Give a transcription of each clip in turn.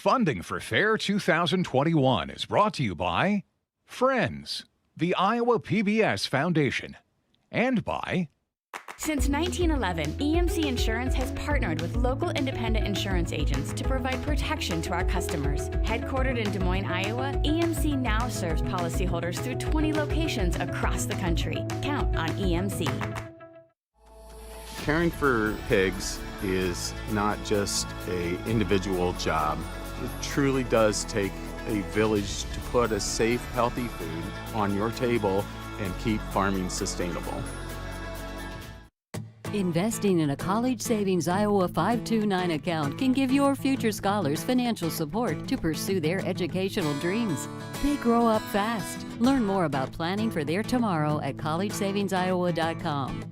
Funding for Fair 2021 is brought to you by Friends, the Iowa PBS Foundation, and by... Since 1911, EMC Insurance has partnered with local independent insurance agents to provide protection to our customers. Headquartered in Des Moines, Iowa, EMC now serves policyholders through 20 locations across the country. Count on EMC. Caring for pigs is not just an individual job. It truly does take a village to put a safe, healthy food on your table and keep farming sustainable. Investing in a College Savings Iowa 529 account can give your future scholars financial support to pursue their educational dreams. They grow up fast. Learn more about planning for their tomorrow at collegesavingsiowa.com.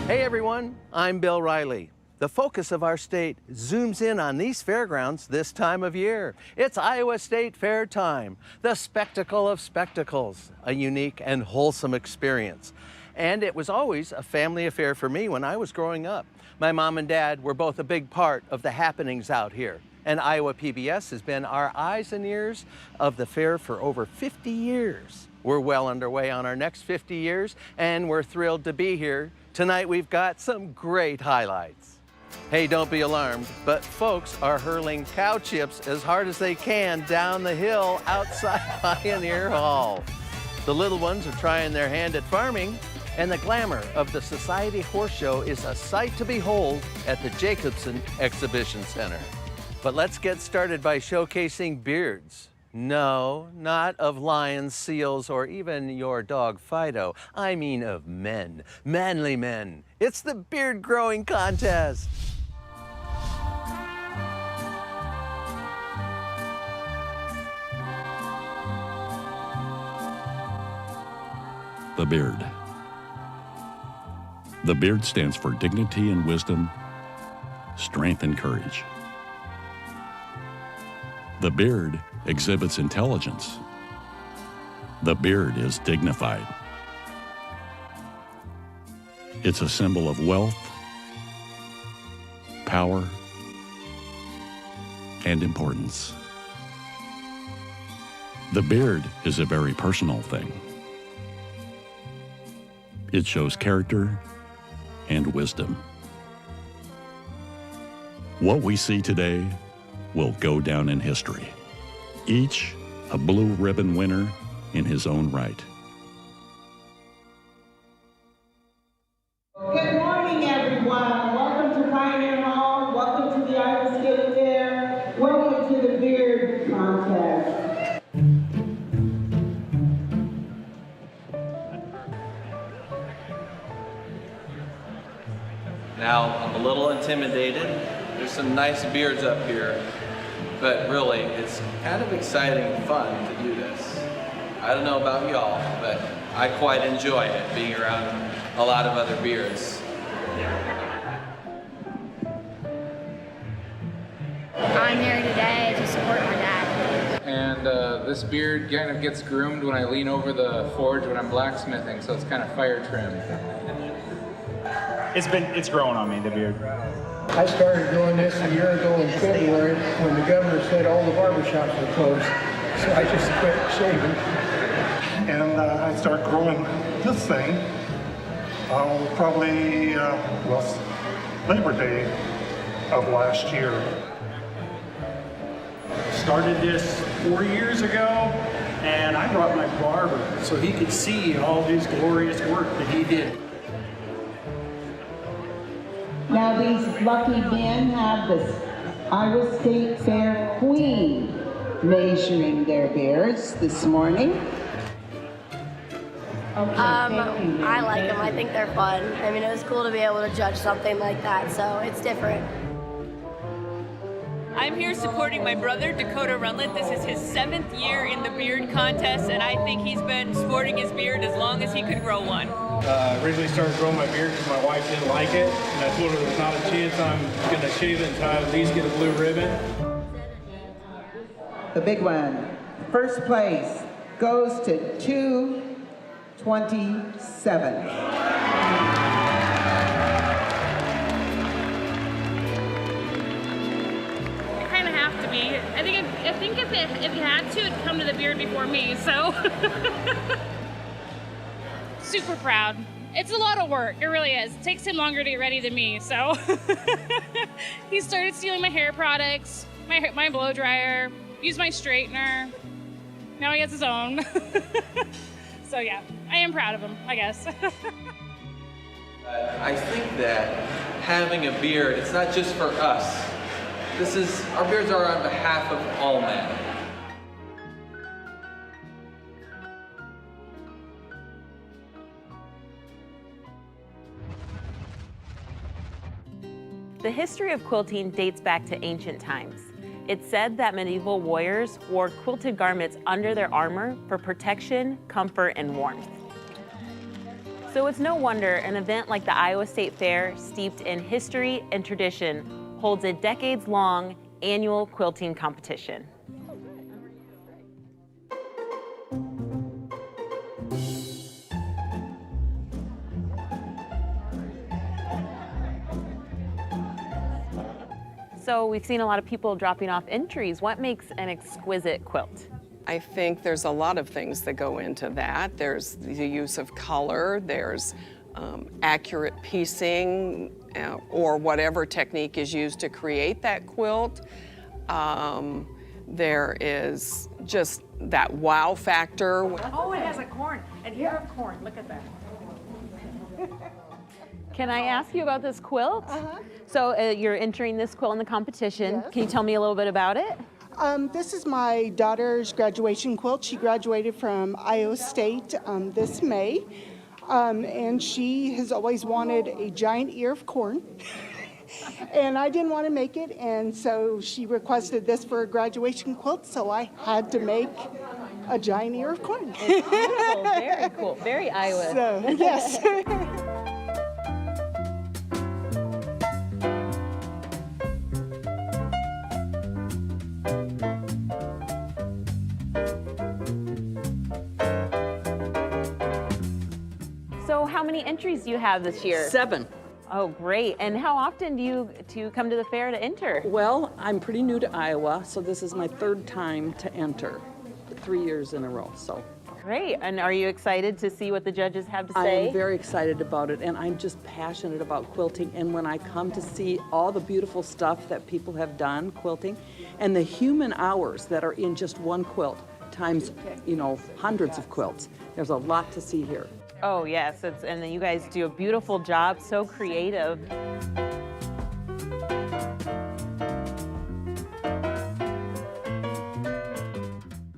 Hey everyone, I'm Bill Riley. The focus of our state zooms in on these fairgrounds this time of year. It's Iowa State Fair time, the spectacle of spectacles, a unique and wholesome experience. And it was always a family affair for me when I was growing up. My mom and dad were both a big part of the happenings out here. And Iowa PBS has been our eyes and ears of the fair for over 50 years. We're well underway on our next 50 years, and we're thrilled to be here. Tonight we've got some great highlights. Hey, don't be alarmed, but folks are hurling cow chips as hard as they can down the hill outside Pioneer Hall. The little ones are trying their hand at farming, and the glamour of the Society Horse Show is a sight to behold at the Jacobson Exhibition Center. But let's get started by showcasing beards. No, not of lions, seals, or even your dog Fido. I mean of men, manly men. It's the beard growing contest. The beard. The beard stands for dignity and wisdom, strength and courage. The beard exhibits intelligence. The beard is dignified. It's a symbol of wealth, power, and importance. The beard is a very personal thing. It shows character and wisdom. What we see today will go down in history. Each a blue ribbon winner in his own right. Good morning, everyone. Welcome to Pioneer Hall. Welcome to the Iowa State Fair. Welcome to the Beard Contest. Now, I'm a little intimidated. There's some nice beards up here, but really, it's kind of exciting and fun to do this. I don't know about y'all, but I quite enjoy it, being around a lot of other beards. I'm here today to support my dad. And this beard kind of gets groomed when I lean over the forge when I'm blacksmithing, so it's kind of fire trimmed. It's growing on me, the beard. I started doing this a year ago in February when the governor said all the barbershops were closed. So I just quit shaving. And I start growing this thing probably Labor Day of last year. Started this 4 years ago, and I brought my barber so he could see all his glorious work that he did. Now these lucky men have the Iowa State Fair Queen measuring their beards this morning. I like them. I think they're fun. I mean, it was cool to be able to judge something like that, so it's different. I'm here supporting my brother, Dakota Runlet. This is his 7th year in the beard contest, and I think he's been sporting his beard as long as he could grow one. Originally started growing my beard because my wife didn't like it, and I told her there's not a chance I'm going to shave it until I at least get a blue ribbon. The big one. First place goes to 227. I think if you had to, it'd come to the beard before me, so. Super proud. It's a lot of work, it really is. It takes him longer to get ready than me, so. He started stealing my hair products, my blow dryer, used my straightener. Now he has his own. So yeah, I am proud of him, I guess. I think that having a beard, it's not just for us. Our beards are on behalf of all men. The history of quilting dates back to ancient times. It's said that medieval warriors wore quilted garments under their armor for protection, comfort, and warmth. So it's no wonder an event like the Iowa State Fair, steeped in history and tradition, holds a decades-long annual quilting competition. So we've seen a lot of people dropping off entries. What makes an exquisite quilt? I think there's a lot of things that go into that. There's the use of color, there's accurate piecing, or whatever technique is used to create that quilt. There is just that wow factor. Oh, it has a corn, an ear of corn. Look at that. Can I ask you about this quilt? So you're entering this quilt in the competition. Yes. Can you tell me a little bit about it? This is my daughter's graduation quilt. She graduated from Iowa State this May. And she has always wanted a giant ear of corn. And I didn't want to make it, and so she requested this for a graduation quilt, so I had to make a giant ear of corn. It's beautiful, very cool, very Iowa. So, yes. So how many entries do you have this year? 7. Oh, great. And how often do you come to the fair to enter? Well, I'm pretty new to Iowa, so this is my 3rd time to enter, 3 years in a row, so. Great. And are you excited to see what the judges have to I say? am very excited about it, and I'm just passionate about quilting. And when I come to see all the beautiful stuff that people have done quilting, and the human hours that are in just one quilt, times, hundreds of quilts, there's a lot to see here. Oh, yes. And then you guys do a beautiful job, so creative.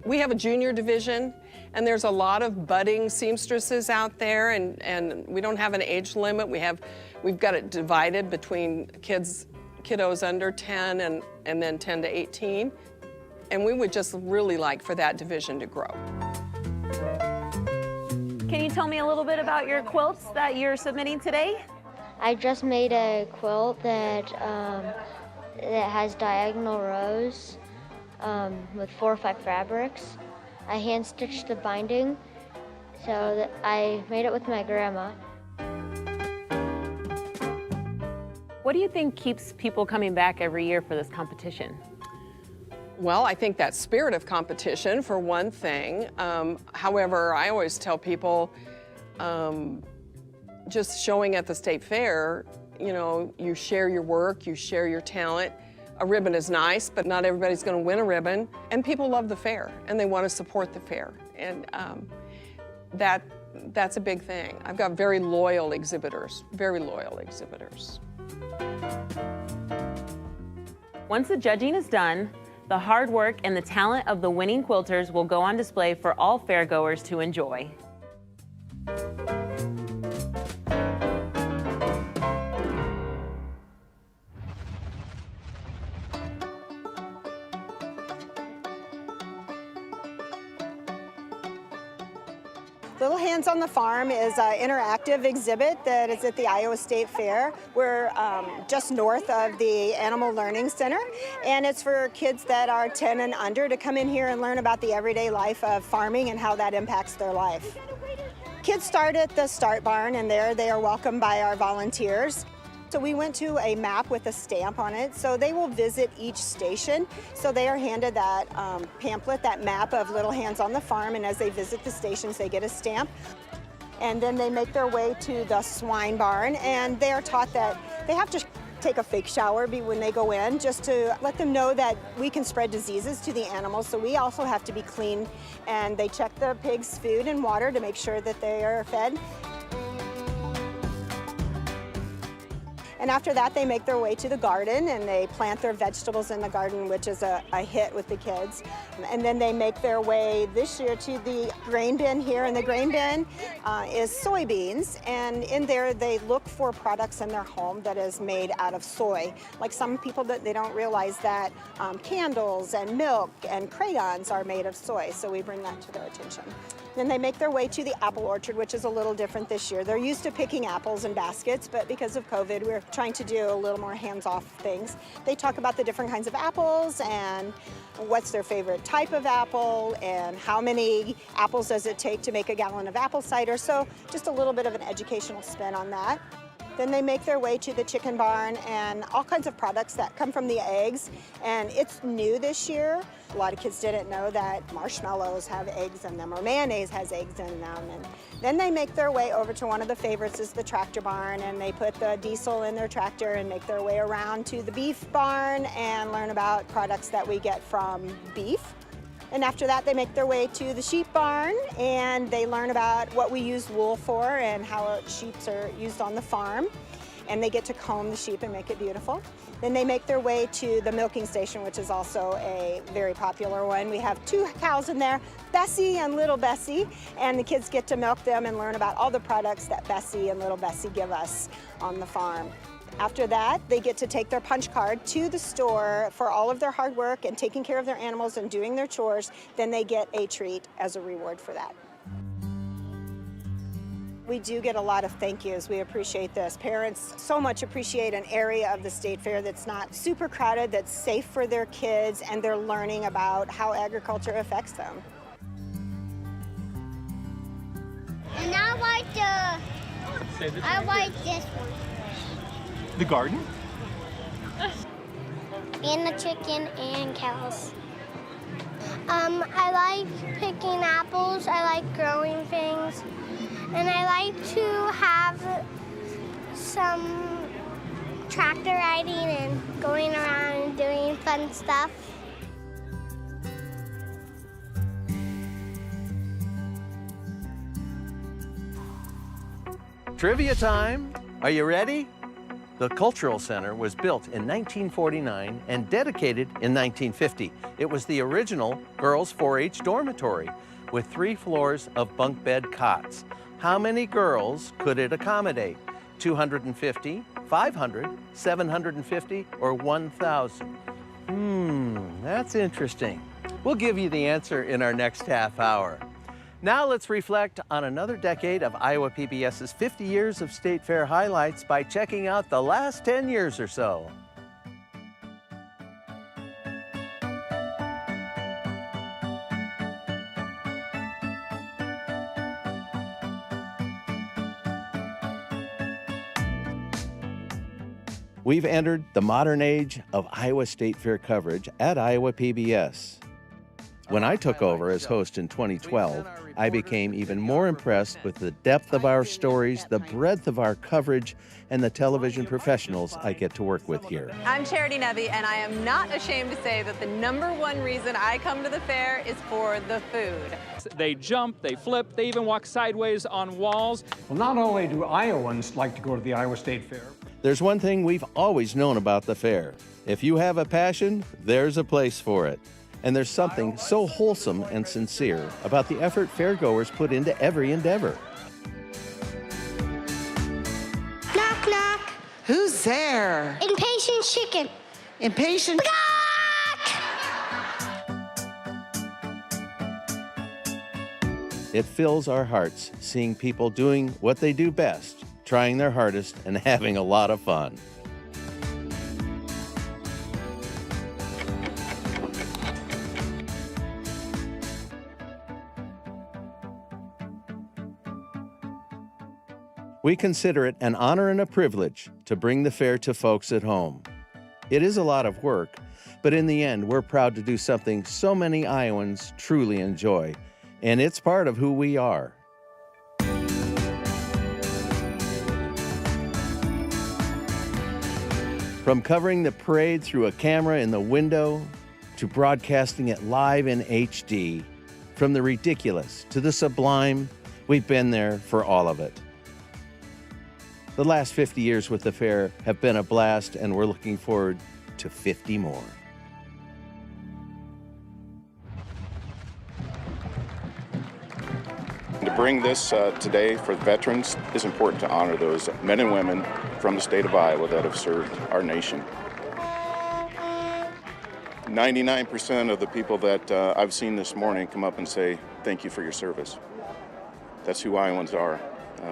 We have a junior division, and there's a lot of budding seamstresses out there, and we don't have an age limit. We've got it divided between kiddos under 10 and then 10 to 18. And we would just really like for that division to grow. Can you tell me a little bit about your quilts that you're submitting today? I just made a quilt that has diagonal rows with 4 or 5 fabrics. I hand stitched the binding, so that I made it with my grandma. What do you think keeps people coming back every year for this competition? Well, I think that spirit of competition, for one thing. However, I always tell people, just showing at the state fair, you share your work, you share your talent. A ribbon is nice, but not everybody's going to win a ribbon. And people love the fair, and they want to support the fair. And that's a big thing. I've got very loyal exhibitors, very loyal exhibitors. Once the judging is done, the hard work and the talent of the winning quilters will go on display for all fairgoers to enjoy. Little Hands on the Farm is an interactive exhibit that is at the Iowa State Fair. We're just north of the Animal Learning Center, and it's for kids that are 10 and under to come in here and learn about the everyday life of farming and how that impacts their life. Kids start at the start barn, and there they are welcomed by our volunteers. So we went to a map with a stamp on it, so they will visit each station. So they are handed that pamphlet, that map of Little Hands on the Farm, and as they visit the stations, they get a stamp. And then they make their way to the swine barn, and they are taught that they have to take a fake shower when they go in, just to let them know that we can spread diseases to the animals, so we also have to be clean. And they check the pigs' food and water to make sure that they are fed. And after that, they make their way to the garden and they plant their vegetables in the garden, which is a hit with the kids. And then they make their way this year to the grain bin here. And the grain bin is soybeans. And in there, they look for products in their home that is made out of soy. Like some people, they don't realize that candles and milk and crayons are made of soy. So we bring that to their attention. Then they make their way to the apple orchard, which is a little different this year. They're used to picking apples in baskets, but because of COVID, we're trying to do a little more hands-off things. They talk about the different kinds of apples and what's their favorite type of apple and how many apples does it take to make a gallon of apple cider. So just a little bit of an educational spin on that. Then they make their way to the chicken barn and all kinds of products that come from the eggs. And it's new this year. A lot of kids didn't know that marshmallows have eggs in them or mayonnaise has eggs in them. And then they make their way over to one of the favorites is the tractor barn, and they put the diesel in their tractor and make their way around to the beef barn and learn about products that we get from beef. And after that, they make their way to the sheep barn and they learn about what we use wool for and how sheep are used on the farm. And they get to comb the sheep and make it beautiful. Then they make their way to the milking station, which is also a very popular one. We have 2 cows in there, Bessie and Little Bessie, and the kids get to milk them and learn about all the products that Bessie and Little Bessie give us on the farm. After that, they get to take their punch card to the store for all of their hard work and taking care of their animals and doing their chores. Then they get a treat as a reward for that. We do get a lot of thank yous. We appreciate this. Parents so much appreciate an area of the state fair that's not super crowded, that's safe for their kids, and they're learning about how agriculture affects them. And I like this one. The garden? And the chicken and cows. I like picking apples. I like growing things. And I like to have some tractor riding and going around and doing fun stuff. Trivia time. Are you ready? The Cultural Center was built in 1949 and dedicated in 1950. It was the original girls' 4-H dormitory with 3 floors of bunk bed cots. How many girls could it accommodate? 250, 500, 750, or 1,000? That's interesting. We'll give you the answer in our next half hour. Now let's reflect on another decade of Iowa PBS's 50 years of State Fair highlights by checking out the last 10 years or so. We've entered the modern age of Iowa State Fair coverage at Iowa PBS. When I took over as host in 2012, I became even more impressed with the depth of our stories, the breadth of our coverage, and the television professionals I get to work with here. I'm Charity Nevy, and I am not ashamed to say that the #1 reason I come to the fair is for the food. They jump, they flip, they even walk sideways on walls. Well, not only do Iowans like to go to the Iowa State Fair. There's one thing we've always known about the fair. If you have a passion, there's a place for it. And there's something so wholesome and sincere about the effort fairgoers put into every endeavor. Knock, knock. Who's there? Impatient chicken. Impatient. It fills our hearts seeing people doing what they do best, trying their hardest and having a lot of fun. We consider it an honor and a privilege to bring the fair to folks at home. It is a lot of work, but in the end, we're proud to do something so many Iowans truly enjoy, and it's part of who we are. From covering the parade through a camera in the window to broadcasting it live in HD, from the ridiculous to the sublime, we've been there for all of it. The last 50 years with the fair have been a blast, and we're looking forward to 50 more. To bring this today for veterans is important to honor those men and women from the state of Iowa that have served our nation. 99% of the people that I've seen this morning come up and say, thank you for your service. That's who Iowans are.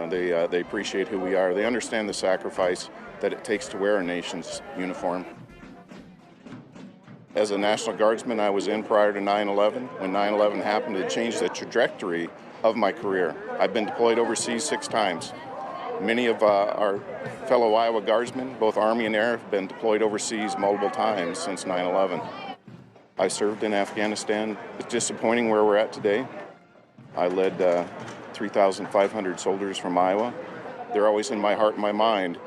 They appreciate who we are. They understand the sacrifice that it takes to wear our nation's uniform. As a National Guardsman, I was in prior to 9/11. When 9/11 happened, it changed the trajectory of my career. I've been deployed overseas 6 times. Many of our fellow Iowa Guardsmen, both Army and Air, have been deployed overseas multiple times since 9/11. I served in Afghanistan. It's disappointing where we're at today. I led 3,500 soldiers from Iowa. They're always in my heart and my mind.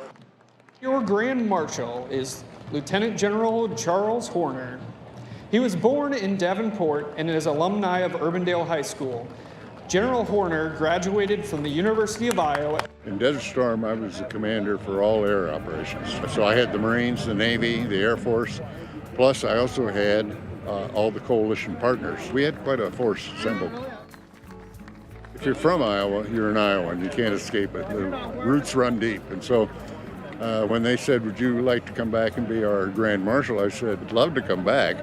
Your Grand Marshal is Lieutenant General Charles Horner. He was born in Davenport and is alumni of Urbandale High School. General Horner graduated from the University of Iowa. In Desert Storm, I was the commander for all air operations. So I had the Marines, the Navy, the Air Force, plus I also had all the coalition partners. We had quite a force assembled. If you're from Iowa, you're an Iowan. You can't escape it. The roots run deep. And so when they said, would you like to come back and be our Grand Marshal, I said, I'd love to come back.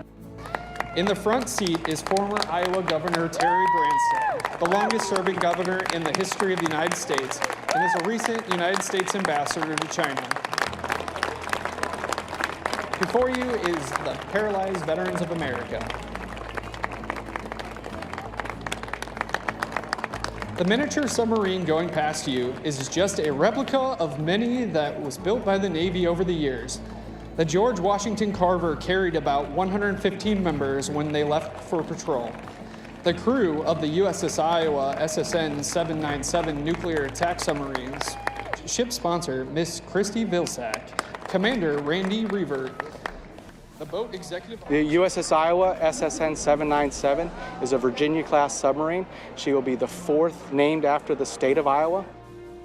In the front seat is former Iowa Governor Terry Branstad, the longest-serving governor in the history of the United States, and is a recent United States ambassador to China. Before you is the Paralyzed Veterans of America. The miniature submarine going past you is just a replica of many that was built by the Navy over the years. The George Washington Carver carried about 115 members when they left for patrol. The crew of the USS Iowa SSN 797 nuclear attack submarines, ship sponsor Miss Christy Vilsack, Commander Randy Reaver. The boat executive... The USS Iowa SSN 797 is a Virginia-class submarine. She will be the 4th named after the state of Iowa.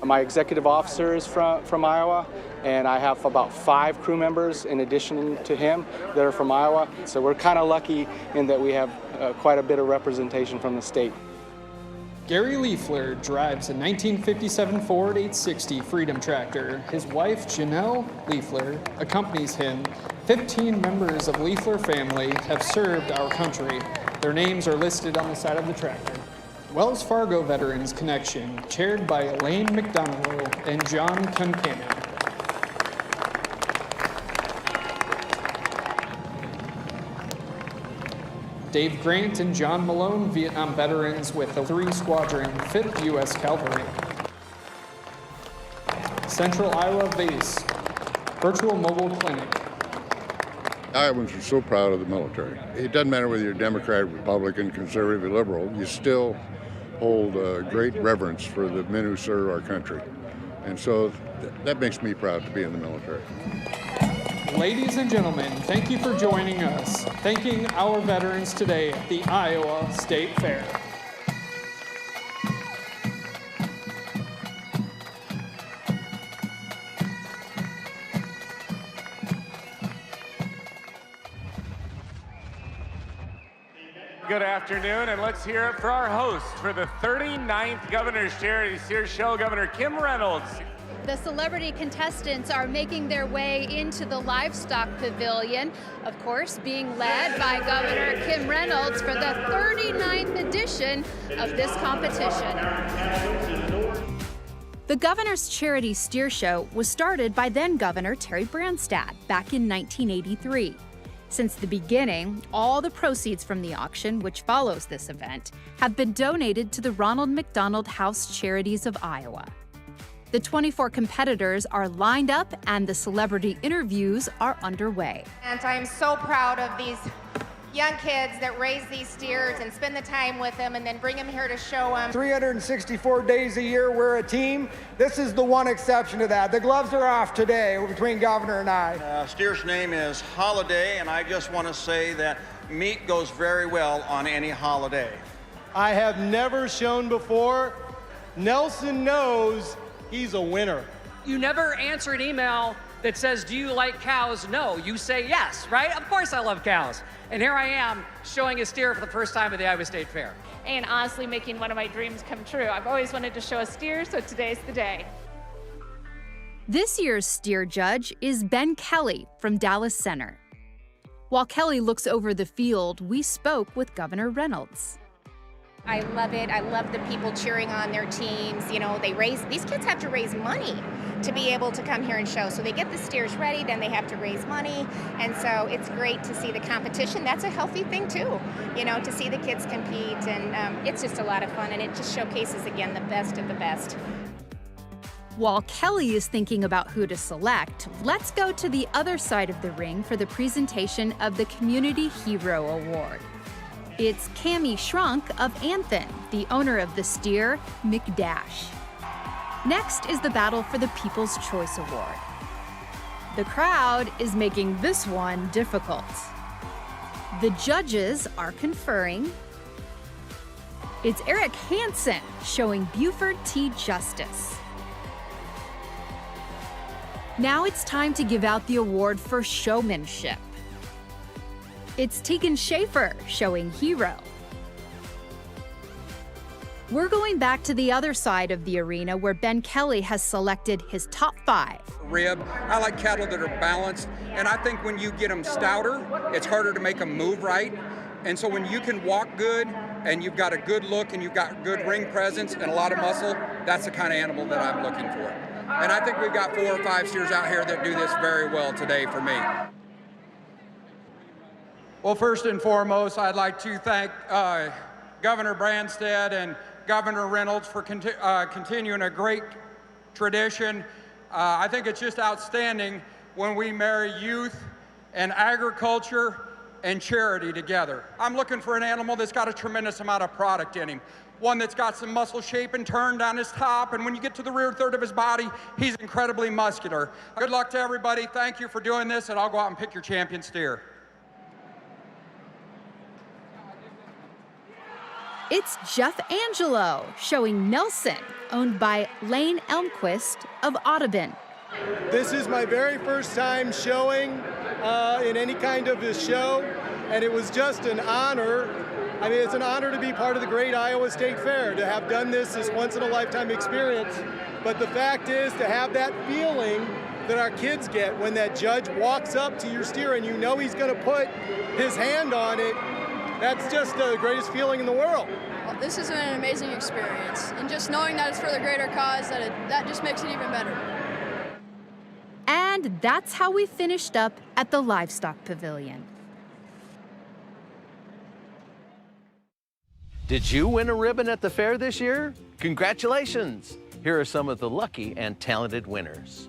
My executive officer is from Iowa, and I have about 5 crew members in addition to him that are from Iowa. So we're kind of lucky in that we have quite a bit of representation from the state. Gary Leifler drives a 1957 Ford 860 Freedom tractor. His wife, Janelle Leifler, accompanies him. 15 members of Leifler family have served our country. Their names are listed on the side of the tractor. Wells Fargo Veterans Connection, chaired by Elaine McDonough and John Concannon. Dave Grant and John Malone, Vietnam veterans with the 3 Squadron, 5th U.S. Cavalry. Central Iowa Base, virtual mobile clinic. Iowans are so proud of the military. It doesn't matter whether you're Democrat, Republican, conservative, or liberal, you still hold great reverence for the men who serve our country. And so that makes me proud to be in the military. Ladies and gentlemen, thank you for joining us, thanking our veterans today at the Iowa State Fair. Good afternoon, and let's hear it for our host for the 39th Governor's Charity Sears Show, Governor Kim Reynolds. The celebrity contestants are making their way into the livestock pavilion, of course, being led by Governor Kim Reynolds for the 39th edition of this competition. The Governor's Charity Steer Show was started by then-Governor Terry Branstad back in 1983. Since the beginning, all the proceeds from the auction, which follows this event, have been donated to the Ronald McDonald House Charities of Iowa. The 24 competitors are lined up and the celebrity interviews are underway. And I'm so proud of these young kids that raise these steers and spend the time with them and then bring them here to show them. 364 days a year, we're a team. This is the one exception to that. The gloves are off today between Governor and I. Steer's name is Holiday, and I just want to say that meat goes very well on any holiday. I have never shown before. Nelson knows he's a winner. You never answer an email that says, do you like cows? No, you say yes, right? Of course I love cows. And here I am showing a steer for the first time at the Iowa State Fair. And honestly making one of my dreams come true. I've always wanted to show a steer, so today's the day. This year's steer judge is Ben Kelly from Dallas Center. While Kelly looks over the field, we spoke with Governor Reynolds. I love it. I love the people cheering on their teams. You know, these kids have to raise money to be able to come here and show. So they get the steers ready, then they have to raise money. And so it's great to see the competition. That's a healthy thing too, you know, to see the kids compete. And it's just a lot of fun, and it just showcases, again, the best of the best. While Kelly is thinking about who to select, let's go to the other side of the ring for the presentation of the Community Hero Award. It's Cammie Shrunk of Anthem, the owner of the steer, McDash. Next is the battle for the People's Choice Award. The crowd is making this one difficult. The judges are conferring. It's Eric Hansen showing Buford T. Justice. Now it's time to give out the award for showmanship. It's Tegan Schaefer showing Hero. We're going back to the other side of the arena where Ben Kelly has selected his top 5. Rib. I like cattle that are balanced, and I think when you get them stouter, it's harder to make them move right. And so when you can walk good and you've got a good look and you've got good ring presence and a lot of muscle, that's the kind of animal that I'm looking for. And I think we've got 4 or 5 steers out here that do this very well today for me. Well, first and foremost, I'd like to thank Governor Branstad and Governor Reynolds for continuing a great tradition. I think it's just outstanding when we marry youth and agriculture and charity together. I'm looking for an animal that's got a tremendous amount of product in him. One that's got some muscle shape and turn down his top, and when you get to the rear third of his body, he's incredibly muscular. Good luck to everybody. Thank you for doing this, and I'll go out and pick your champion steer. It's Jeff Angelo showing Nelson, owned by Lane Elmquist of Audubon. This is my very first time showing in any kind of a show, and it was just an honor. I mean, it's an honor to be part of the great Iowa State Fair, to have done this once-in-a-lifetime experience. But the fact is, to have that feeling that our kids get when that judge walks up to your steer and you know he's going to put his hand on it, that's just the greatest feeling in the world. This has been an amazing experience, and just knowing that it's for the greater cause, that just makes it even better. And that's how we finished up at the Livestock Pavilion. Did you win a ribbon at the fair this year? Congratulations! Here are some of the lucky and talented winners.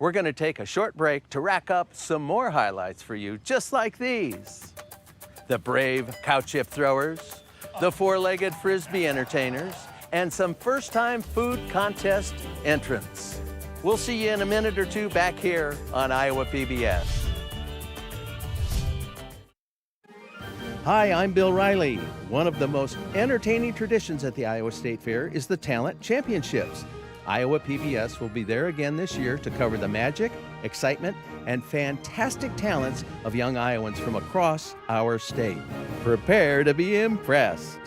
We're going to take a short break to rack up some more highlights for you, just like these. The brave cow chip throwers, the four-legged Frisbee entertainers, and some first-time food contest entrants. We'll see you in a minute or two back here on Iowa PBS. Hi, I'm Bill Riley. One of the most entertaining traditions at the Iowa State Fair is the Talent Championships. Iowa PBS will be there again this year to cover the magic, excitement, and fantastic talents of young Iowans from across our state. Prepare to be impressed.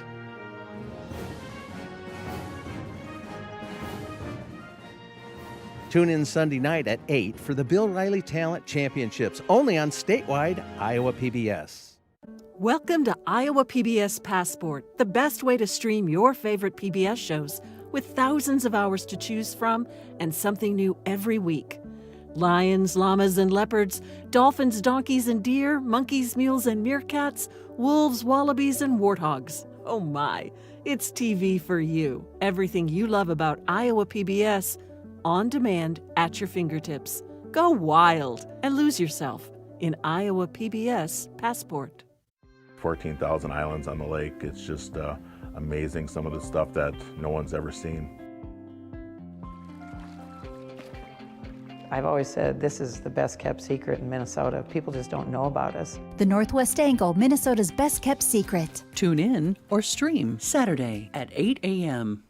Tune in Sunday night at 8 for the Bill Riley Talent Championships, only on statewide Iowa PBS. Welcome to Iowa PBS Passport, the best way to stream your favorite PBS shows with thousands of hours to choose from and something new every week. Lions, llamas, and leopards, dolphins, donkeys, and deer, monkeys, mules, and meerkats, wolves, wallabies, and warthogs. Oh my, it's TV for you. Everything you love about Iowa PBS, on demand at your fingertips. Go wild and lose yourself in Iowa PBS Passport. 14,000 islands on the lake. It's just amazing, some of the stuff that no one's ever seen. I've always said this is the best kept secret in Minnesota. People just don't know about us. The Northwest Angle, Minnesota's best kept secret. Tune in or stream Saturday at 8 a.m.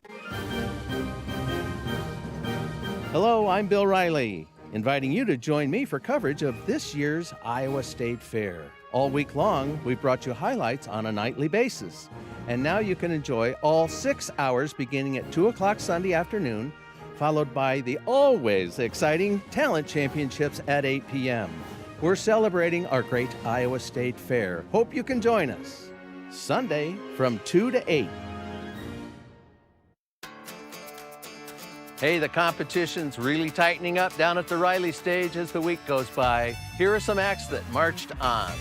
Hello, I'm Bill Riley, inviting you to join me for coverage of this year's Iowa State Fair. All week long, we've brought you highlights on a nightly basis. And now you can enjoy all 6 hours beginning at 2 o'clock Sunday afternoon, followed by the always exciting Talent Championships at 8 p.m. We're celebrating our great Iowa State Fair. Hope you can join us. Sunday from 2 to 8. Hey, the competition's really tightening up down at the Riley stage as the week goes by. Here are some acts that marched on.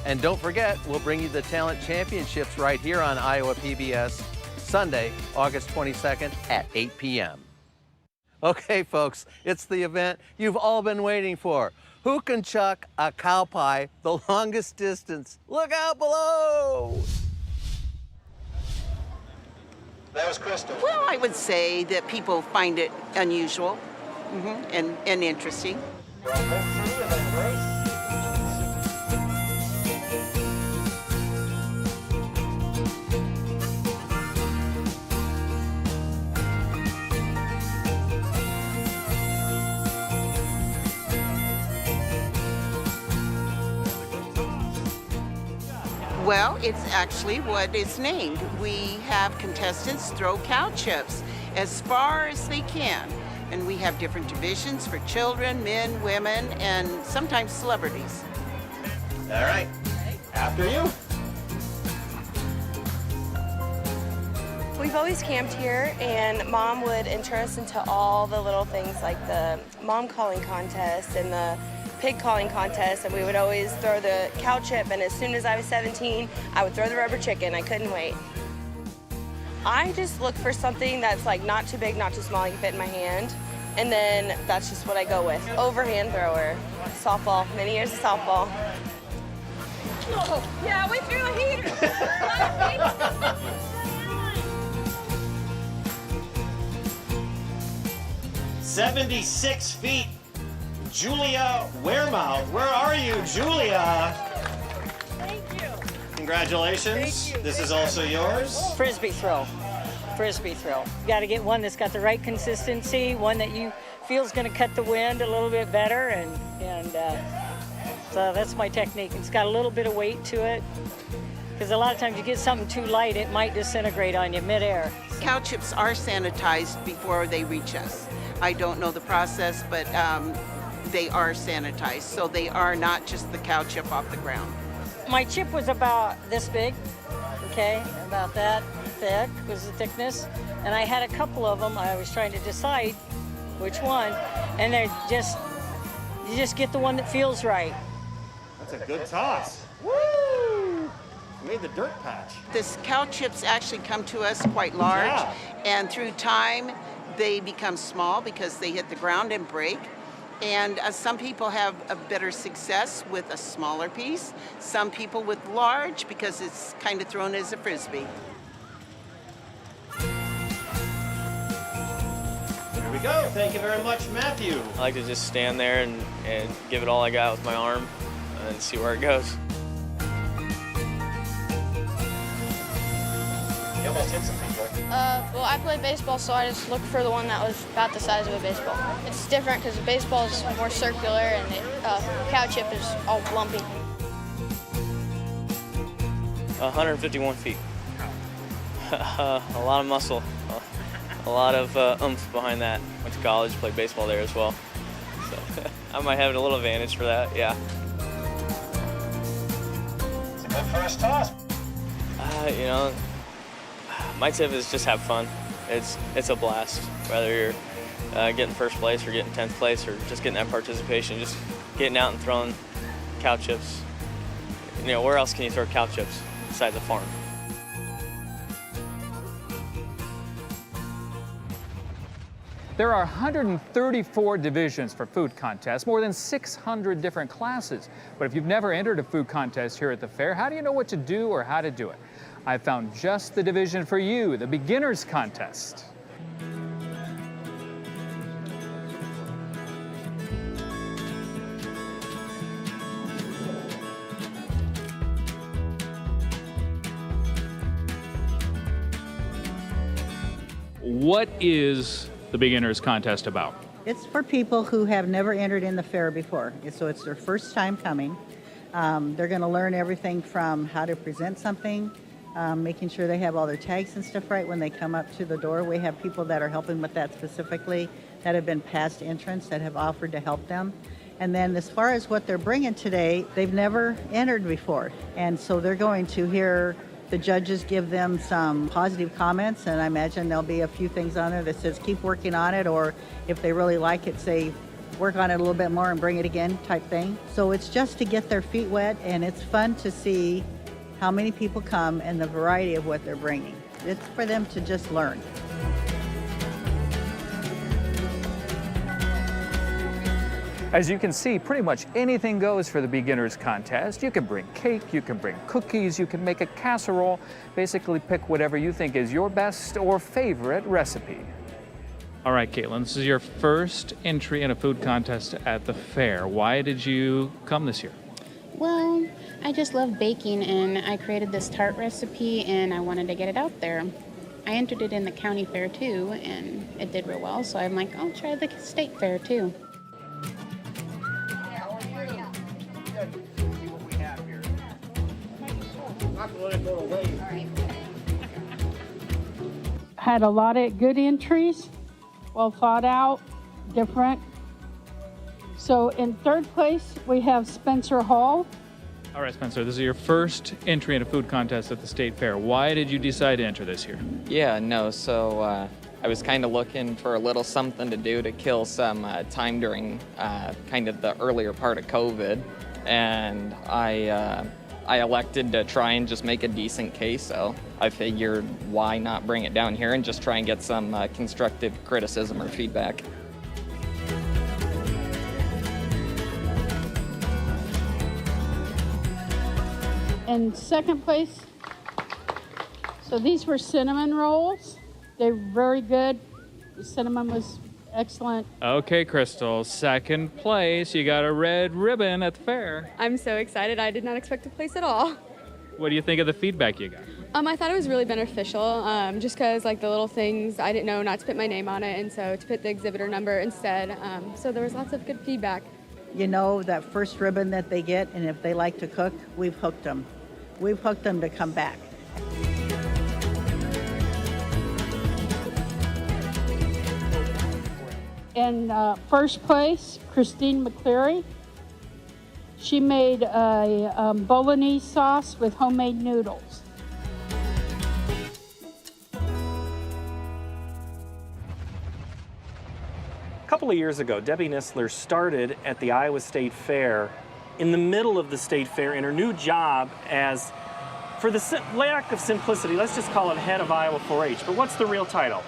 And don't forget, we'll bring you the Talent Championships right here on Iowa PBS, Sunday, August 22nd at 8 p.m. Okay, folks, it's the event you've all been waiting for. Who can chuck a cow pie the longest distance? Look out below! That was Crystal. Well, I would say that people find it unusual and interesting. Well, it's actually what it's named. We have contestants throw cow chips as far as they can. And we have different divisions for children, men, women, and sometimes celebrities. All right, after you. We've always camped here, and Mom would enter us into all the little things like the mom calling contest and the pig calling contest, and we would always throw the cow chip, and as soon as I was 17, I would throw the rubber chicken. I couldn't wait. I just look for something that's like not too big, not too small, you can fit in my hand, and then that's just what I go with. Overhand thrower, softball, many years of softball. Oh, yeah, we threw a heater. 76 feet. Julia Wehrmouth. Where are you, Julia? Thank you. Congratulations. Thank you. This is also yours. Frisbee throw. Frisbee throw. You got to get one that's got the right consistency, one that you feel is going to cut the wind a little bit better, and So that's my technique. It's got a little bit of weight to it, because a lot of times you get something too light, it might disintegrate on you midair. Cow chips are sanitized before they reach us. I don't know the process, but they are sanitized, so they are not just the cow chip off the ground. My chip was about this big, okay, about that thick was the thickness, and I had a couple of them. I was trying to decide which one, and you just get the one that feels right. That's a good toss. Woo! Made the dirt patch. This cow chips actually come to us quite large, and through time they become small because they hit the ground and break. And some people have a better success with a smaller piece, some people with large because it's kind of thrown as a frisbee. There we go. Thank you very much, Matthew. I like to just stand there and give it all I got with my arm and see where it goes. You almost hit something, Well, I play baseball, so I just looked for the one that was about the size of a baseball. It's different because the baseball is more circular and the cow chip is all lumpy. 151 feet. A lot of muscle, a lot of oomph behind that. Went to college, played baseball there as well. So I might have a little advantage for that, yeah. It's a good first toss. You know, my tip is just have fun. It's a blast, whether you're getting first place or getting 10th place or just getting that participation, just getting out and throwing cow chips. You know, where else can you throw cow chips besides the farm? There are 134 divisions for food contests, more than 600 different classes. But if you've never entered a food contest here at the fair, how do you know what to do or how to do it? I found just the division for you, the beginners contest. What is the beginners contest about? It's for people who have never entered in the fair before. So it's their first time coming. They're going to learn everything from how to present something, making sure they have all their tags and stuff right when they come up to the door. We have people that are helping with that specifically that have been past entrants that have offered to help them. And then as far as what they're bringing today, they've never entered before. And so they're going to hear the judges give them some positive comments, and I imagine there'll be a few things on there that says keep working on it, or if they really like it, say work on it a little bit more and bring it again type thing. So it's just to get their feet wet, and it's fun to see how many people come and the variety of what they're bringing. It's for them to just learn. As you can see, pretty much anything goes for the beginners contest. You can bring cake, you can bring cookies, you can make a casserole. Basically pick whatever you think is your best or favorite recipe. All right, Caitlin, this is your first entry in a food contest at the fair. Why did you come this year? Well, I just love baking, and I created this tart recipe, and I wanted to get it out there. I entered it in the county fair too, and it did real well, so I'm like, I'll try the state fair too. Had a lot of good entries, well thought out, different. So in third place, we have Spencer Hall. All right, Spencer, this is your first entry in a food contest at the state fair. Why did you decide to enter this year? So I was kind of looking for a little something to do to kill some time during kind of the earlier part of COVID. And I elected to try and just make a decent case, so I figured why not bring it down here and just try and get some constructive criticism or feedback. In second place, so these were cinnamon rolls. They're very good. The cinnamon was excellent. Okay, Crystal, second place. You got a red ribbon at the fair. I'm so excited. I did not expect to place at all. What do you think of the feedback you got? I thought it was really beneficial, just because like the little things, I didn't know not to put my name on it, and so to put the exhibitor number instead. So there was lots of good feedback. You know, that first ribbon that they get, and if they like to cook, we've hooked them. We've hooked them to come back. In first place, Christine McCleary. She made a bolognese sauce with homemade noodles. A couple of years ago, Debbie Nistler started at the Iowa State Fair in the middle of the state fair in her new job as, for the lack of simplicity, let's just call it head of Iowa 4-H. But what's the real title?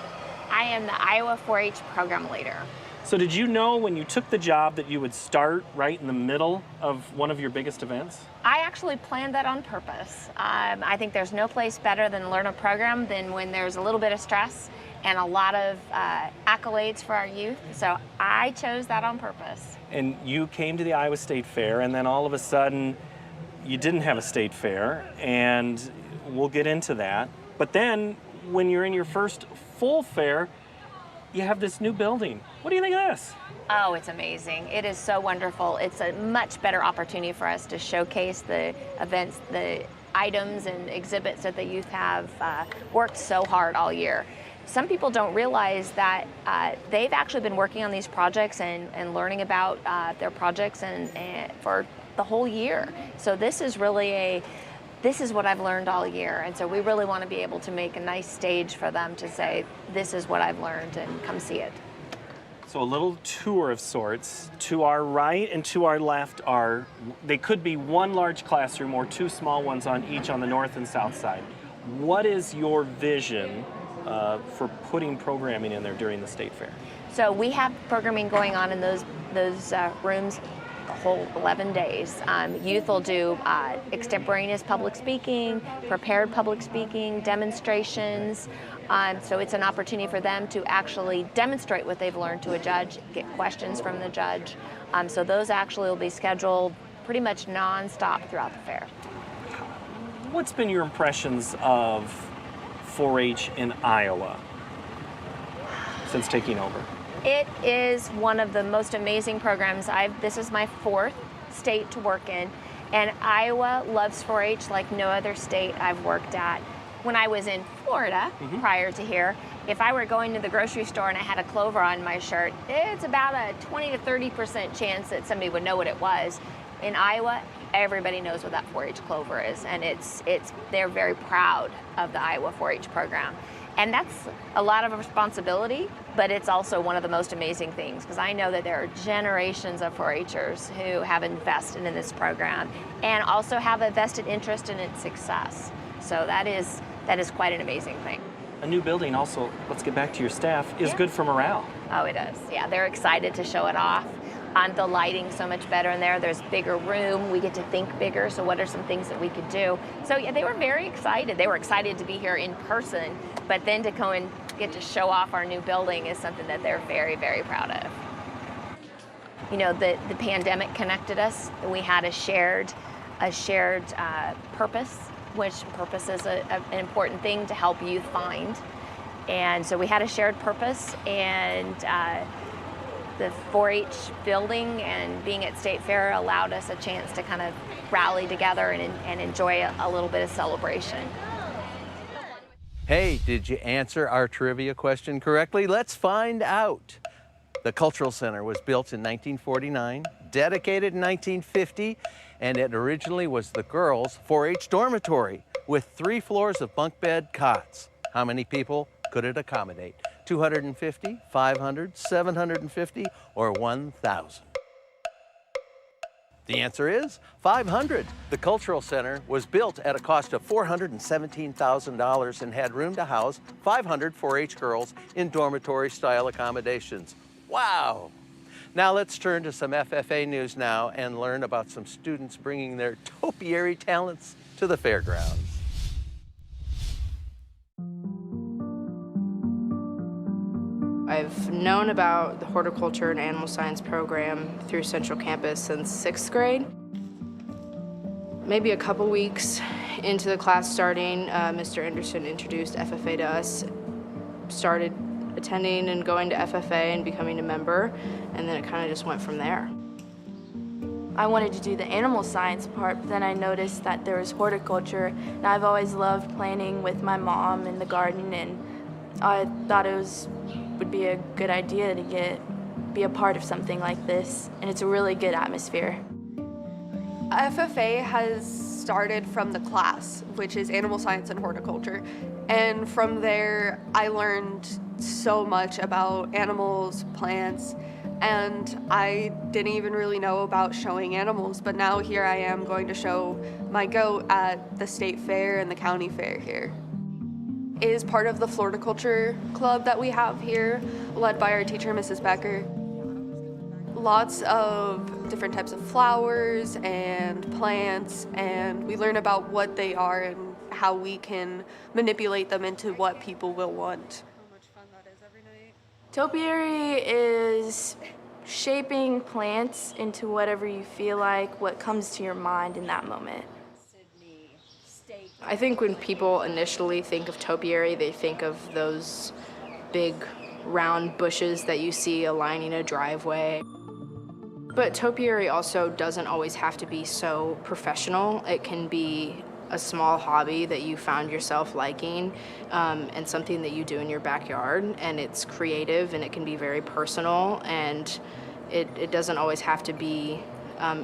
I am the Iowa 4-H program leader. So did you know when you took the job that you would start right in the middle of one of your biggest events? I actually planned that on purpose. I think there's no place better than learn a program than when there's a little bit of stress and a lot of accolades for our youth. So I chose that on purpose. And you came to the Iowa State Fair, and then all of a sudden you didn't have a state fair, and we'll get into that. But then when you're in your first full fair, you have this new building. What do you think of this? Oh, it's amazing. It is so wonderful. It's a much better opportunity for us to showcase the events, the items and exhibits that the youth have worked so hard all year. Some people don't realize that they've actually been working on these projects and learning about their projects and for the whole year. So this is really this is what I've learned all year. And so we really want to be able to make a nice stage for them to say, this is what I've learned, and come see it. So a little tour of sorts. To our right and to our left are, they could be one large classroom or two small ones on each on the north and south side. What is your vision for putting programming in there during the state fair? So we have programming going on in those rooms the whole 11 days. Youth will do extemporaneous public speaking, prepared public speaking, demonstrations. So it's an opportunity for them to actually demonstrate what they've learned to a judge, get questions from the judge. So those actually will be scheduled pretty much non-stop throughout the fair. What's been your impressions of 4-H in Iowa since taking over? It is one of the most amazing programs. This is my 4th state to work in, and Iowa loves 4-H like no other state I've worked at. When I was in Florida prior to here, if I were going to the grocery store and I had a clover on my shirt, it's about a 20 to 30% chance that somebody would know what it was. In Iowa, everybody knows what that 4-H clover is, and they're very proud of the Iowa 4-H program. And that's a lot of responsibility, but it's also one of the most amazing things, because I know that there are generations of 4-Hers who have invested in this program and also have a vested interest in its success. So that is quite an amazing thing. A new building also, let's get back to your staff, is good for morale. Oh, it is. Yeah, they're excited to show it off. The lighting's so much better in there. There's bigger room. We get to think bigger. So what are some things that we could do? So yeah, they were very excited. They were excited to be here in person, but then to go and get to show off our new building is something that they're very, very proud of. You know, the pandemic connected us. We had a shared purpose, which purpose is an important thing to help youth find. And so we had a shared purpose, and the 4-H building and being at State Fair allowed us a chance to kind of rally together and enjoy a little bit of celebration. Hey, did you answer our trivia question correctly? Let's find out. The Cultural Center was built in 1949, dedicated in 1950, and it originally was the girls' 4-H dormitory with 3 floors of bunk bed cots. How many people could it accommodate? 250, 500, 750, or 1,000? The answer is 500. The Cultural Center was built at a cost of $417,000 and had room to house 500 4-H girls in dormitory-style accommodations. Wow! Now let's turn to some FFA news now and learn about some students bringing their topiary talents to the fairgrounds. I've known about the Horticulture and Animal Science program through Central Campus since 6th grade. Maybe a couple weeks into the class starting, Mr. Anderson introduced FFA to us, started attending and going to FFA and becoming a member, and then it kind of just went from there. I wanted to do the animal science part, but then I noticed that there was horticulture, and I've always loved planting with my mom in the garden, and I thought would be a good idea to be a part of something like this, and it's a really good atmosphere. FFA has started from the class, which is Animal Science and Horticulture, and from there I learned so much about animals, plants, and I didn't even really know about showing animals, but now here I am going to show my goat at the state fair and the county fair here. It is part of the Floriculture club that we have here, led by our teacher, Mrs. Becker. Lots of different types of flowers and plants, and we learn about what they are and how we can manipulate them into what people will want. Topiary is shaping plants into whatever you feel like, what comes to your mind in that moment. I think when people initially think of topiary, they think of those big round bushes that you see aligning a driveway. But topiary also doesn't always have to be so professional. It can be a small hobby that you found yourself liking, and something that you do in your backyard, and it's creative and it can be very personal, and it doesn't always have to be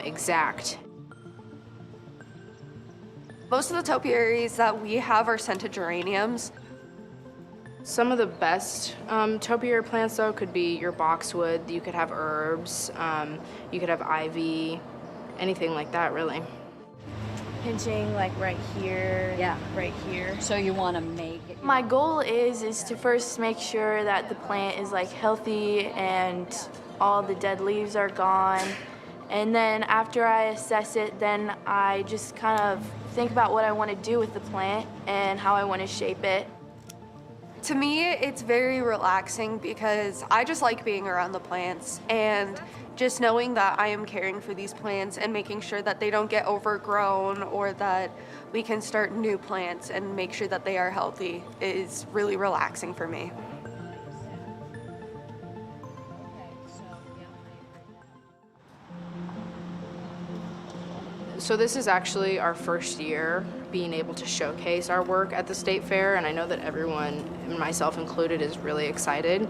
exact. Most of the topiaries that we have are scented geraniums. Some of the best topiary plants, though, could be your boxwood. You could have herbs, you could have ivy, anything like that, really. Pinching like right here, right here. So you want to make it? My goal is to first make sure that the plant is like healthy and all the dead leaves are gone. And then after I assess it, then I just kind of think about what I want to do with the plant and how I want to shape it. To me, it's very relaxing because I just like being around the plants, and just knowing that I am caring for these plants and making sure that they don't get overgrown or that we can start new plants and make sure that they are healthy is really relaxing for me. So this is actually our first year being able to showcase our work at the state fair, and I know that everyone, myself included, is really excited.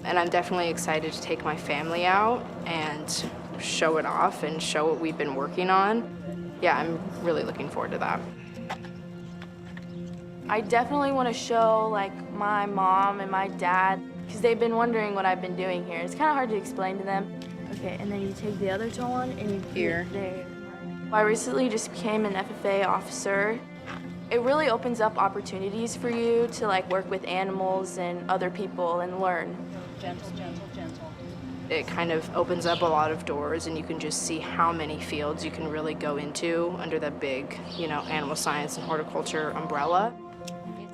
And I'm definitely excited to take my family out and show it off and show what we've been working on. Yeah, I'm really looking forward to that. I definitely want to show like my mom and my dad, because they've been wondering what I've been doing here. It's kind of hard to explain to them. Okay, and then you take the other toe on and you put it there. I recently just became an FFA officer. It really opens up opportunities for you to like work with animals and other people and learn. Gentle, gentle, gentle. It kind of opens up a lot of doors, and you can just see how many fields you can really go into under that big, animal science and horticulture umbrella.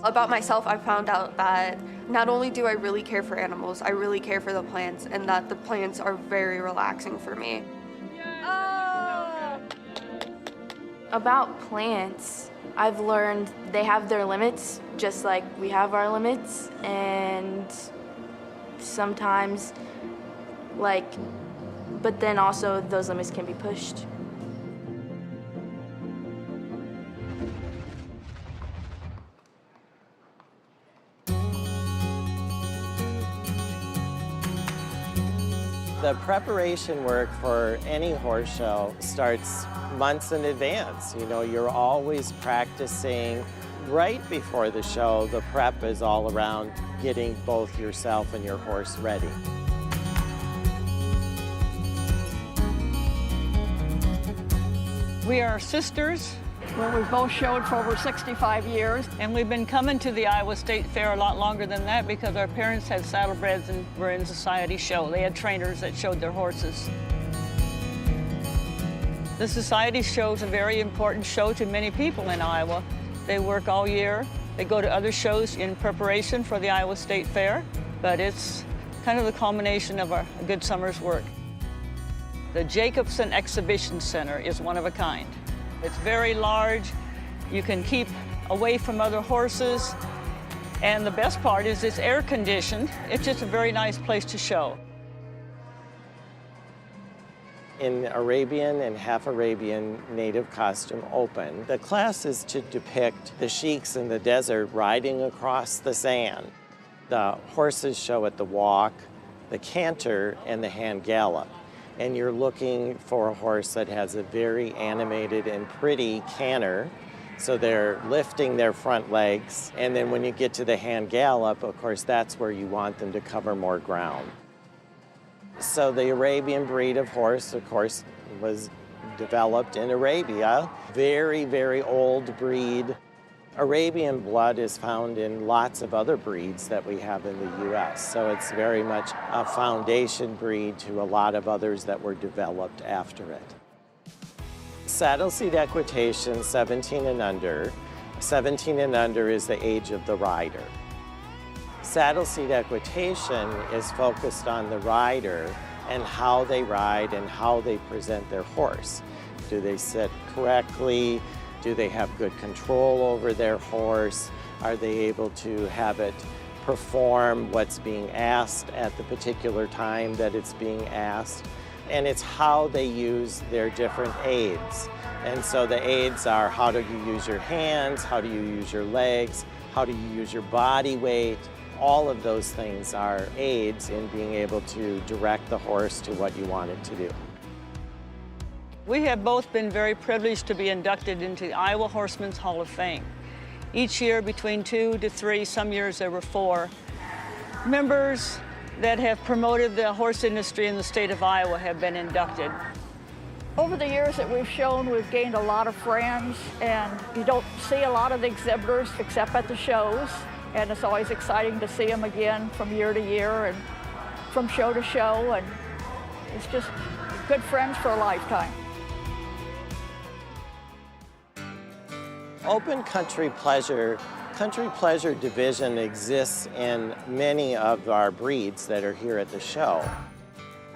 About myself, I found out that not only do I really care for animals, I really care for the plants, and that the plants are very relaxing for me. About plants, I've learned they have their limits, just like we have our limits, and sometimes, but then also those limits can be pushed. The preparation work for any horse show starts months in advance. You're always practicing right before the show. The prep is all around getting both yourself and your horse ready. We are sisters. Well, we've both showed for over 65 years, and we've been coming to the Iowa State Fair a lot longer than that because our parents had saddlebreds and were in society show. They had trainers that showed their horses. The society show is a very important show to many people in Iowa. They work all year. They go to other shows in preparation for the Iowa State Fair, but it's kind of the culmination of a good summer's work. The Jacobson Exhibition Center is one of a kind. It's very large. You can keep away from other horses. And the best part is it's air conditioned. It's just a very nice place to show. in Arabian and half Arabian native costume open. The class is to depict the sheiks in the desert riding across the sand. The horses show at the walk, the canter, and the hand gallop. And you're looking for a horse that has a very animated and pretty canter. So they're lifting their front legs. And then when you get to the hand gallop, of course, that's where you want them to cover more ground. So the Arabian breed of horse, of course, was developed in Arabia. Very, very old breed. Arabian blood is found in lots of other breeds that we have in the U.S., so it's very much a foundation breed to a lot of others that were developed after it. Saddle seat equitation, 17 and under. 17 and under is the age of the rider. Saddle seat equitation is focused on the rider and how they ride and how they present their horse. Do they sit correctly? Do they have good control over their horse? Are they able to have it perform what's being asked at the particular time that it's being asked? And it's how they use their different aids. And so the aids are, how do you use your hands? How do you use your legs? How do you use your body weight? All of those things are aids in being able to direct the horse to what you want it to do. We have both been very privileged to be inducted into the Iowa Horsemen's Hall of Fame. Each year between 2 to 3, some years there were 4, members that have promoted the horse industry in the state of Iowa have been inducted. Over the years that we've shown, we've gained a lot of friends, and you don't see a lot of the exhibitors except at the shows, and it's always exciting to see them again from year to year and from show to show, and it's just good friends for a lifetime. Open Country Pleasure division exists in many of our breeds that are here at the show.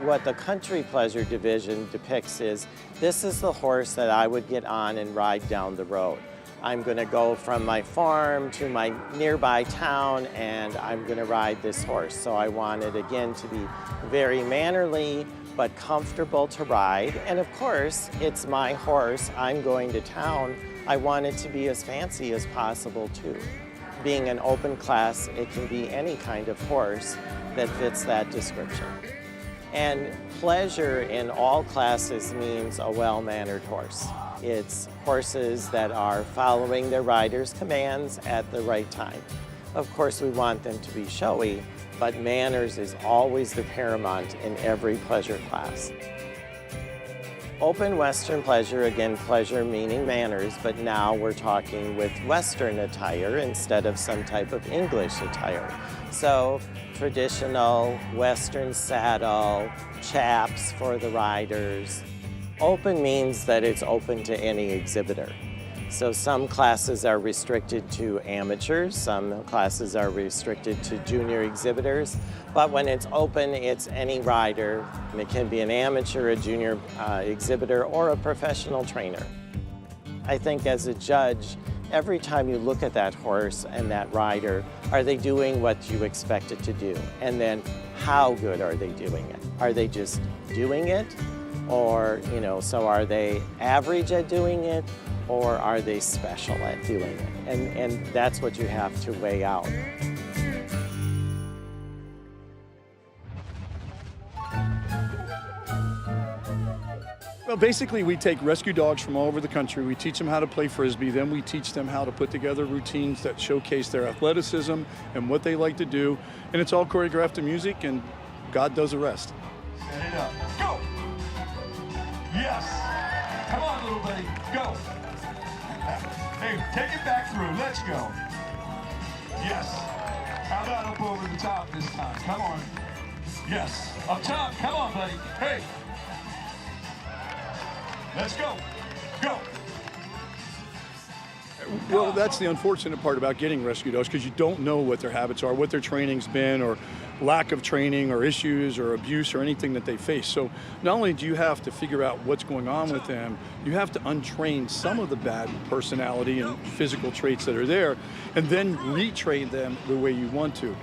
What the Country Pleasure division depicts is, this is the horse that I would get on and ride down the road. I'm going to go from my farm to my nearby town and I'm going to ride this horse. So I want it again to be very mannerly but comfortable to ride. And of course, it's my horse. I'm going to town. I want it to be as fancy as possible too. Being an open class, it can be any kind of horse that fits that description. And pleasure in all classes means a well-mannered horse. It's horses that are following their rider's commands at the right time. Of course, we want them to be showy, but manners is always the paramount in every pleasure class. Open Western pleasure, again, pleasure meaning manners, but now we're talking with Western attire instead of some type of English attire. So traditional Western saddle, chaps for the riders. Open means that it's open to any exhibitor. So some classes are restricted to amateurs, some classes are restricted to junior exhibitors, but when it's open, it's any rider. It can be an amateur, a junior exhibitor, or a professional trainer. I think as a judge, every time you look at that horse and that rider, are they doing what you expect it to do? And then how good are they doing it? Are they just doing it? Or, so are they average at doing it? Or are they special at doing it? And that's what you have to weigh out. Well, basically, we take rescue dogs from all over the country. We teach them how to play Frisbee. Then we teach them how to put together routines that showcase their athleticism and what they like to do. And it's all choreographed to music, and God does the rest. Set it up. Go! Yes! Come on, little buddy. Go! Hey, take it back through. Let's go. Yes. How about up over the top this time? Come on. Yes. Up top. Come on, buddy. Hey. Let's go. Go. Well, that's the unfortunate part about getting rescue dogs, because you don't know what their habits are, what their training's been, or lack of training, or issues, or abuse, or anything that they face. So not only do you have to figure out what's going on with them, you have to untrain some of the bad personality and physical traits that are there, and then retrain them the way you want to.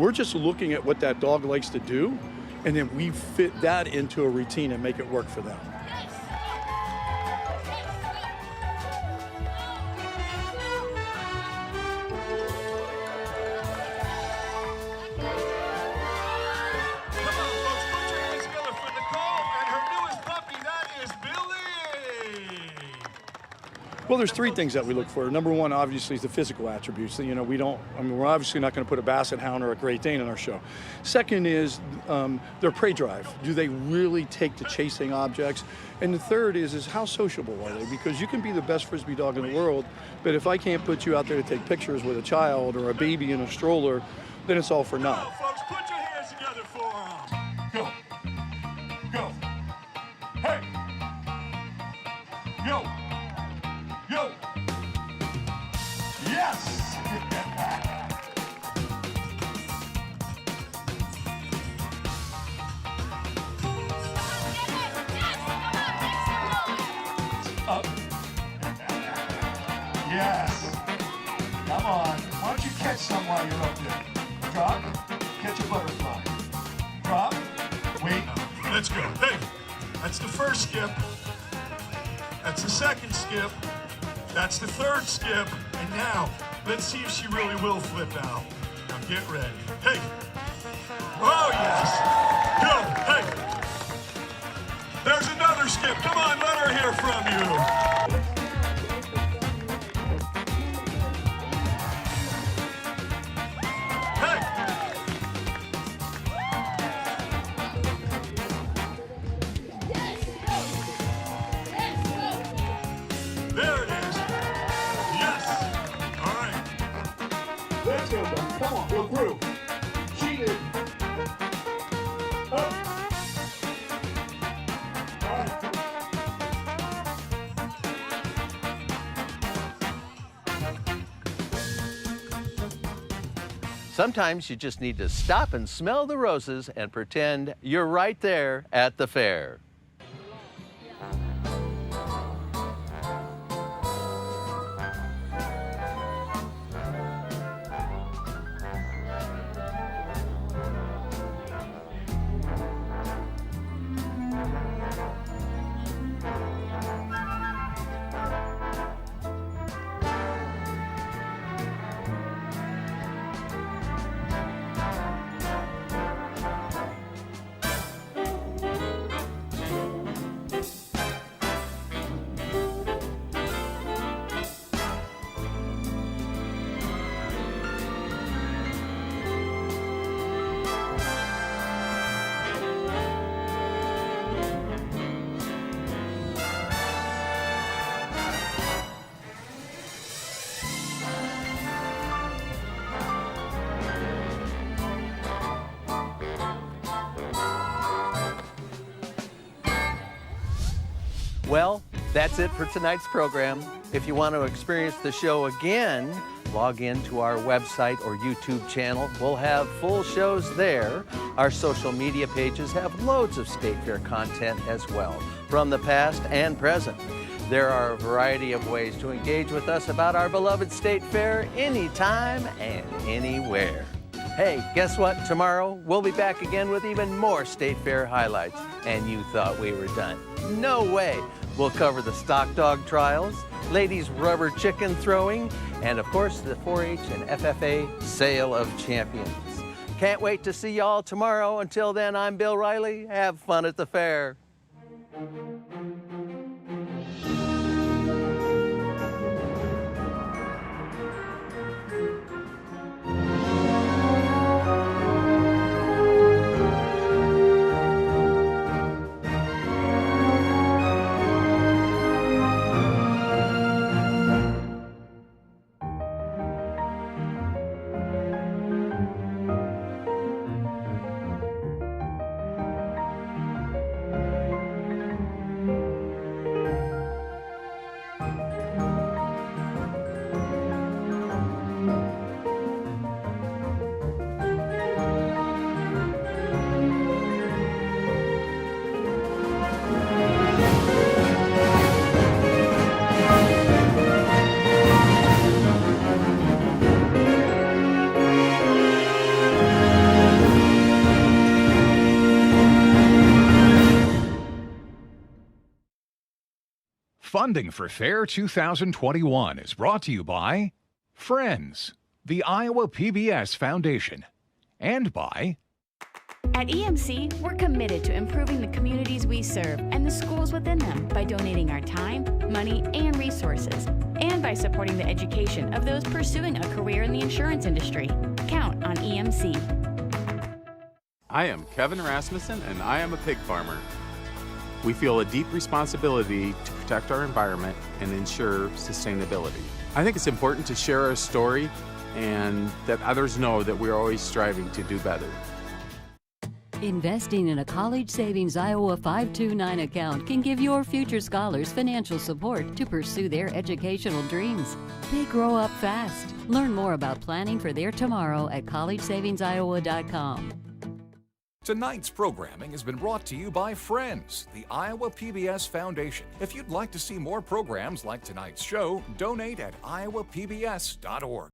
We're just looking at what that dog likes to do, and then we fit that into a routine and make it work for them. Well, there's three things that we look for. Number one, obviously, is the physical attributes. You know, we're obviously not going to put a Basset Hound or a Great Dane in our show. Second is their prey drive. Do they really take to chasing objects? And the third is how sociable are they? Because you can be the best Frisbee dog in the world, but if I can't put you out there to take pictures with a child or a baby in a stroller, then it's all for naught. Folks, put your hands together for Go. Go. Hey. Yo. Yo! Yes! Up. Yes! Come on. Why don't you catch some while you're up there? Drop. Catch a butterfly. Drop. Wait. Let's go. Hey! That's the first skip. That's the second skip. That's the third skip, and now, let's see if she really will flip out. Now get ready. Hey! Oh, yes! Go! Hey! There's another skip. Come on, let her hear from you. There it is. Yes. All right. Let's go, Doug. Come on, go through. Cheated. Up. All right. Sometimes you just need to stop and smell the roses and pretend you're right there at the fair. Well, that's it for tonight's program. If you want to experience the show again, log in to our website or YouTube channel. We'll have full shows there. Our social media pages have loads of State Fair content as well, from the past and present. There are a variety of ways to engage with us about our beloved State Fair anytime and anywhere. Hey, guess what? Tomorrow, we'll be back again with even more State Fair highlights. And you thought we were done? No way! We'll cover the stock dog trials, ladies rubber chicken throwing, and of course the 4-H and FFA Sale of Champions. Can't wait to see y'all tomorrow. Until then, I'm Bill Riley. Have fun at the fair. Funding for Fair 2021 is brought to you by Friends, the Iowa PBS Foundation, and by At EMC, we're committed to improving the communities we serve and the schools within them by donating our time, money, and resources, and by supporting the education of those pursuing a career in the insurance industry. Count on EMC. I am Kevin Rasmussen, and I am a pig farmer. We feel a deep responsibility to protect our environment and ensure sustainability. I think it's important to share our story and that others know that we're always striving to do better. Investing in a College Savings Iowa 529 account can give your future scholars financial support to pursue their educational dreams. They grow up fast. Learn more about planning for their tomorrow at collegesavingsiowa.com. Tonight's programming has been brought to you by Friends, the Iowa PBS Foundation. If you'd like to see more programs like tonight's show, donate at iowapbs.org.